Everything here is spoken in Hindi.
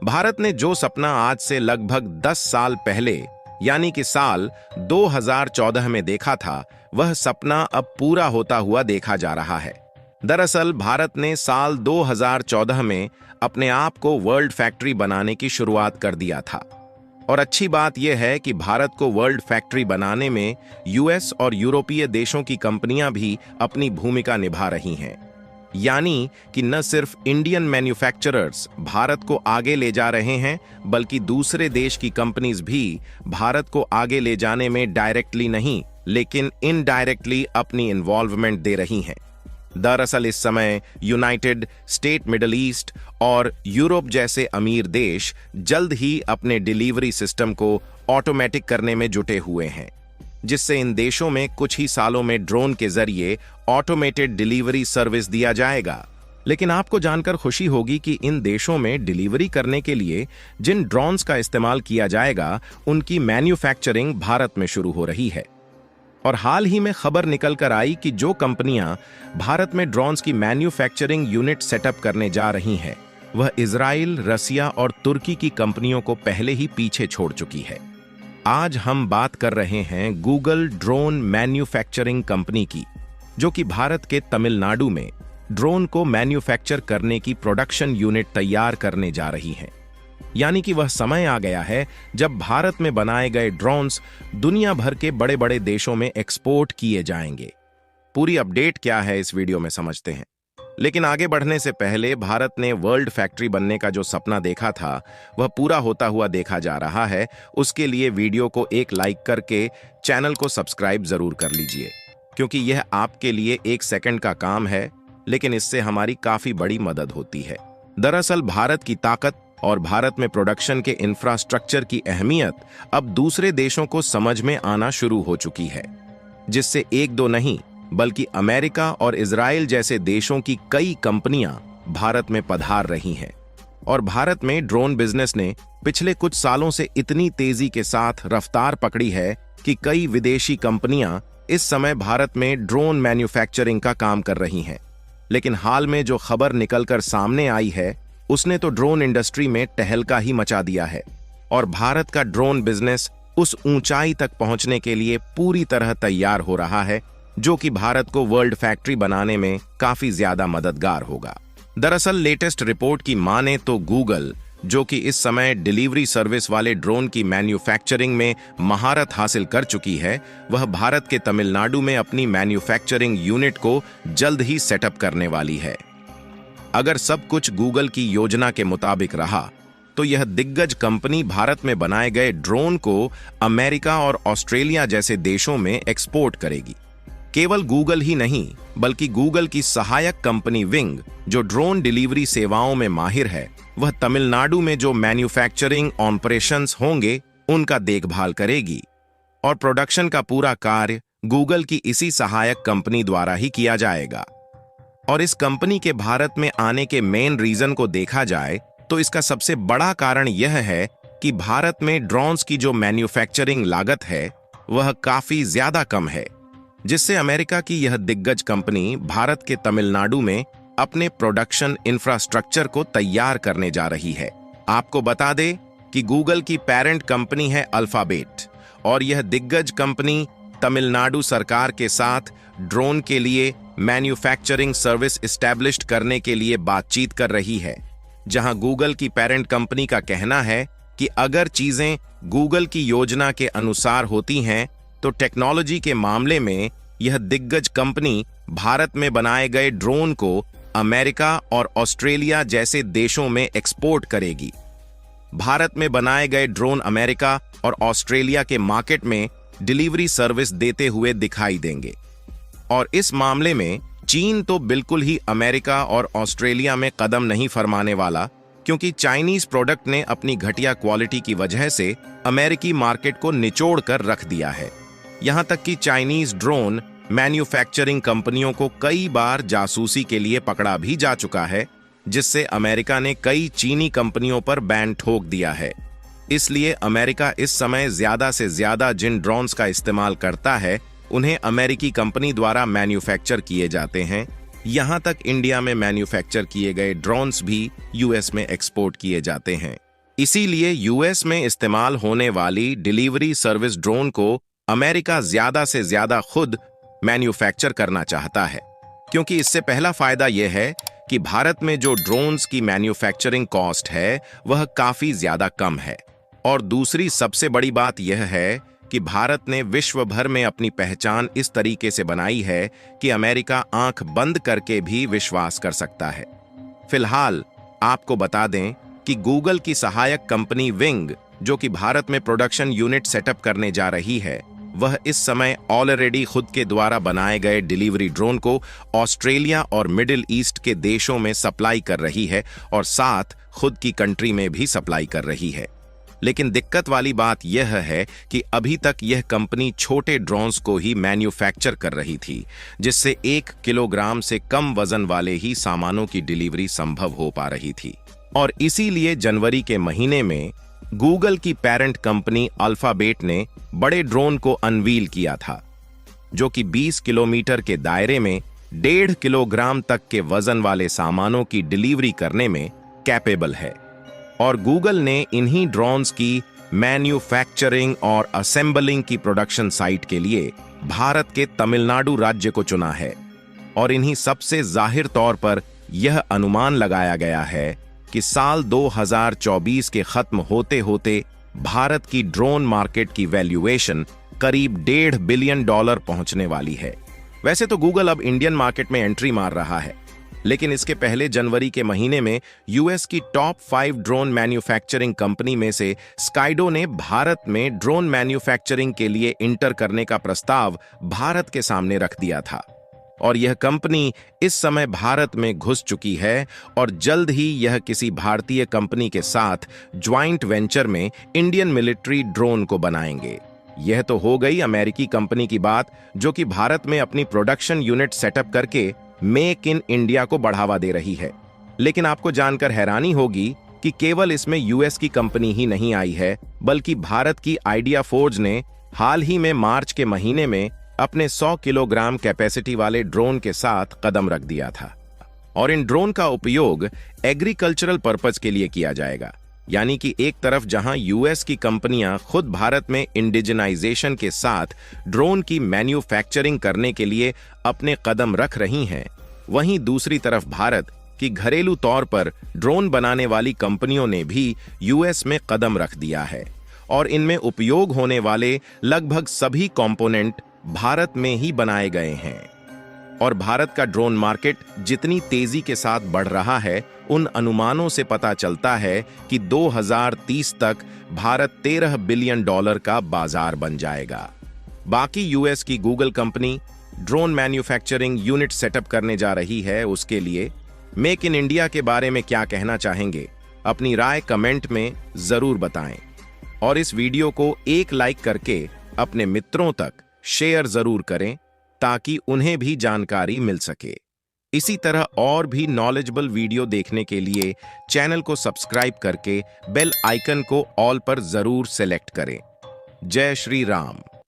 भारत ने जो सपना आज से लगभग 10 साल पहले यानी कि साल 2014 में देखा था, वह सपना अब पूरा होता हुआ देखा जा रहा है। दरअसल भारत ने साल 2014 में अपने आप को वर्ल्ड फैक्ट्री बनाने की शुरुआत कर दिया था। और अच्छी बात यह है कि भारत को वर्ल्ड फैक्ट्री बनाने में यूएस और यूरोपीय देशों की कंपनियां भी अपनी भूमिका निभा रही हैं। यानी कि न सिर्फ इंडियन मैन्युफैक्चरर्स भारत को आगे ले जा रहे हैं, बल्कि दूसरे देश की कंपनीज भी भारत को आगे ले जाने में डायरेक्टली नहीं, लेकिन इनडायरेक्टली अपनी इन्वॉल्वमेंट दे रही हैं। दरअसल इस समय यूनाइटेड स्टेट, मिडल ईस्ट और यूरोप जैसे अमीर देश जल्द ही अपने डिलीवरी सिस्टम को ऑटोमेटिक करने में जुटे हुए हैं, जिससे इन देशों में कुछ ही सालों में ड्रोन के जरिए ऑटोमेटेड डिलीवरी सर्विस दिया जाएगा। लेकिन आपको जानकर खुशी होगी कि इन देशों में डिलीवरी करने के लिए जिन ड्रोन्स का इस्तेमाल किया जाएगा, उनकी मैन्युफैक्चरिंग भारत में शुरू हो रही है। और हाल ही में खबर निकल कर आई कि जो कंपनियां भारत में ड्रोन्स की मैन्युफैक्चरिंग यूनिट सेटअप करने जा रही हैं, वह इजराइल, रसिया और तुर्की की कंपनियों को पहले ही पीछे छोड़ चुकी है। आज हम बात कर रहे हैं गूगल ड्रोन मैन्युफैक्चरिंग कंपनी की, जो कि भारत के तमिलनाडु में ड्रोन को मैन्युफैक्चर करने की प्रोडक्शन यूनिट तैयार करने जा रही है। यानी कि वह समय आ गया है जब भारत में बनाए गए ड्रोन्स दुनिया भर के बड़े बड़े देशों में एक्सपोर्ट किए जाएंगे। पूरी अपडेट क्या है इस वीडियो में समझते हैं। लेकिन आगे बढ़ने से पहले भारत ने वर्ल्ड फैक्ट्री बनने का जो सपना देखा था, वह पूरा होता हुआ देखा जा रहा है। उसके लिए वीडियो को एक लाइक करके चैनल को सब्सक्राइब जरूर कर लीजिए, क्योंकि यह आपके लिए 1 सेकंड का काम है, लेकिन इससे हमारी काफी बड़ी मदद होती है। दरअसल भारत की ताकत और भारत में प्रोडक्शन के इंफ्रास्ट्रक्चर की अहमियत अब दूसरे देशों को समझ में आना शुरू हो चुकी है, जिससे एक दो नहीं बल्कि अमेरिका और इजराइल जैसे देशों की कई कंपनियां भारत में पधार रही हैं। और भारत में ड्रोन बिजनेस ने पिछले कुछ सालों से इतनी तेजी के साथ रफ्तार पकड़ी है कि कई विदेशी कंपनियां इस समय भारत में ड्रोन मैन्युफैक्चरिंग का काम कर रही हैं। लेकिन हाल में जो खबर निकलकर सामने आई है, उसने तो ड्रोन इंडस्ट्री में टहलका ही मचा दिया है। और भारत का ड्रोन बिजनेस उस ऊंचाई तक पहुंचने के लिए पूरी तरह तैयार हो रहा है, जो कि भारत को वर्ल्ड फैक्ट्री बनाने में काफी ज्यादा मददगार होगा। दरअसल लेटेस्ट रिपोर्ट की माने तो गूगल, जो कि इस समय डिलीवरी सर्विस वाले ड्रोन की मैन्युफैक्चरिंग में महारत हासिल कर चुकी है, वह भारत के तमिलनाडु में अपनी मैन्युफैक्चरिंग यूनिट को जल्द ही सेटअप करने वाली है। अगर सब कुछ गूगल की योजना के मुताबिक रहा, तो यह दिग्गज कंपनी भारत में बनाए गए ड्रोन को अमेरिका और ऑस्ट्रेलिया जैसे देशों में एक्सपोर्ट करेगी। केवल गूगल ही नहीं, बल्कि गूगल की सहायक कंपनी विंग, जो ड्रोन डिलीवरी सेवाओं में माहिर है, वह तमिलनाडु में जो मैन्युफैक्चरिंग ऑपरेशंस होंगे, उनका देखभाल करेगी। और प्रोडक्शन का पूरा कार्य गूगल की इसी सहायक कंपनी द्वारा ही किया जाएगा। और इस कंपनी के भारत में आने के मेन रीजन को देखा जाए, तो इसका सबसे बड़ा कारण यह है कि भारत में ड्रोन्स की जो मैन्युफैक्चरिंग लागत है, वह काफी ज्यादा कम है, जिससे अमेरिका की यह दिग्गज कंपनी भारत के तमिलनाडु में अपने प्रोडक्शन इंफ्रास्ट्रक्चर को तैयार करने जा रही है। आपको बता दें कि गूगल की पेरेंट कंपनी है अल्फाबेट, और यह दिग्गज कंपनी तमिलनाडु सरकार के साथ ड्रोन के लिए मैन्युफैक्चरिंग सर्विस एस्टैब्लिश्ड करने के लिए बातचीत कर रही है। जहां गूगल की पेरेंट कंपनी का कहना है कि अगर चीजें गूगल की योजना के अनुसार होती हैं, तो टेक्नोलॉजी के मामले में यह दिग्गज कंपनी भारत में बनाए गए ड्रोन को अमेरिका और ऑस्ट्रेलिया जैसे देशों में एक्सपोर्ट करेगी। भारत में बनाए गए ड्रोन अमेरिका और ऑस्ट्रेलिया के मार्केट में डिलीवरी सर्विस देते हुए दिखाई देंगे। और इस मामले में चीन तो बिल्कुल ही अमेरिका और ऑस्ट्रेलिया में कदम नहीं फरमाने वाला, क्योंकि चाइनीज प्रोडक्ट ने अपनी घटिया क्वालिटी की वजह से अमेरिकी मार्केट को निचोड़ कर रख दिया है। यहां तक कि चाइनीज ड्रोन मैन्युफैक्चरिंग कंपनियों को कई बार जासूसी के लिए पकड़ा भी जा चुका है, जिससे अमेरिका ने कई चीनी कंपनियों पर बैन ठोक दिया है। इसलिए अमेरिका इस समय ज्यादा से ज्यादा जिन ड्रोन्स का इस्तेमाल करता है, उन्हें अमेरिकी कंपनी द्वारा मैन्युफैक्चर किए जाते हैं। यहां तक इंडिया में मैन्युफैक्चर किए गए ड्रोन्स भी यूएस में एक्सपोर्ट किए जाते हैं। इसीलिए यूएस में इस्तेमाल होने वाली डिलीवरी सर्विस ड्रोन को अमेरिका ज्यादा से ज्यादा खुद मैन्युफैक्चर करना चाहता है, क्योंकि इससे पहला फायदा यह है कि भारत में जो ड्रोन्स की मैन्युफैक्चरिंग कॉस्ट है वह काफी ज्यादा कम है। और दूसरी सबसे बड़ी बात यह है कि भारत ने विश्व भर में अपनी पहचान इस तरीके से बनाई है कि अमेरिका आंख बंद करके भी विश्वास कर सकता है। फिलहाल आपको बता दें कि गूगल की सहायक कंपनी विंग, जो कि भारत में प्रोडक्शन यूनिट सेटअप करने जा रही है, वह इस समय ऑलरेडी खुद के द्वारा बनाए गए डिलीवरी ड्रोन को ऑस्ट्रेलिया और मिडिल ईस्ट के देशों में सप्लाई कर रही है और साथ खुद की कंट्री में भी सप्लाई कर रही है। लेकिन दिक्कत वाली बात यह है कि अभी तक यह कंपनी छोटे ड्रोन्स को ही मैन्युफैक्चर कर रही थी, जिससे 1 किलोग्राम से कम वजन वाले ही सामानों की डिलीवरी संभव हो पा रही थी। और इसीलिए जनवरी के महीने में गूगल की पेरेंट कंपनी अल्फाबेट ने बड़े ड्रोन को अनवील किया था, जो कि 20 किलोमीटर के दायरे में 1.5 किलोग्राम तक के वजन वाले सामानों की डिलीवरी करने में कैपेबल है। और गूगल ने इन्हीं ड्रोन्स की मैन्युफैक्चरिंग और असेंबलिंग की प्रोडक्शन साइट के लिए भारत के तमिलनाडु राज्य को चुना है। और इन्हीं सबसे जाहिर तौर पर यह अनुमान लगाया गया है कि साल 2024 के खत्म होते होते भारत की ड्रोन मार्केट की वैल्यूएशन करीब $1.5 बिलियन पहुंचने वाली है। वैसे तो गूगल अब इंडियन मार्केट में एंट्री मार रहा है, लेकिन इसके पहले जनवरी के महीने में यूएस की टॉप 5 ड्रोन मैन्युफैक्चरिंग कंपनी में से स्काइडो ने भारत में ड्रोन मैन्युफैक्चरिंग के लिए इंटर करने का प्रस्ताव भारत के सामने रख दिया था। और यह कंपनी इस समय भारत में घुस चुकी है और जल्द ही यह किसी भारतीय कंपनी के साथ ज्वाइंट वेंचर में इंडियन मिलिट्री ड्रोन को बनाएंगे। यह तो हो गई अमेरिकी कंपनी की बात, जो कि भारत में अपनी प्रोडक्शन यूनिट सेटअप करके मेक इन इंडिया को बढ़ावा दे रही है। लेकिन आपको जानकर हैरानी होगी कि केवल इसमें यूएस की कंपनी ही नहीं आई है, बल्कि भारत की आइडिया फोर्ज ने हाल ही में मार्च के महीने में अपने 100 किलोग्राम कैपेसिटी वाले ड्रोन के साथ कदम रख दिया था। और इन ड्रोन का उपयोग एग्रीकल्चरल पर्पज के लिए किया जाएगा। यानी कि एक तरफ जहां यूएस की कंपनियां खुद भारत में इंडिजिनाइजेशन के साथ ड्रोन की मैन्युफैक्चरिंग करने के लिए अपने कदम रख रही हैं, वहीं दूसरी तरफ भारत की घरेलू तौर पर ड्रोन बनाने वाली कंपनियों ने भी यूएस में कदम रख दिया है। और इनमें उपयोग होने वाले लगभग सभी कंपोनेंट भारत में ही बनाए गए हैं। और भारत का ड्रोन मार्केट जितनी तेजी के साथ बढ़ रहा है, उन अनुमानों से पता चलता है कि 2030 तक भारत $13 बिलियन का बाजार बन जाएगा। बाकी यूएस की Google company drone manufacturing unit setup करने जा रही है, उसके लिए मेक इन इंडिया के बारे में क्या कहना चाहेंगे? अपनी राय कमेंट में जरूर बताएं। और इस वीडियो को एक लाइक करके अपने मित्रों तक शेयर जरूर करें, ताकि उन्हें भी जानकारी मिल सके। इसी तरह और भी नॉलेजेबल वीडियो देखने के लिए चैनल को सब्सक्राइब करके बेल आइकन को ऑल पर जरूर सेलेक्ट करें। जय श्री राम।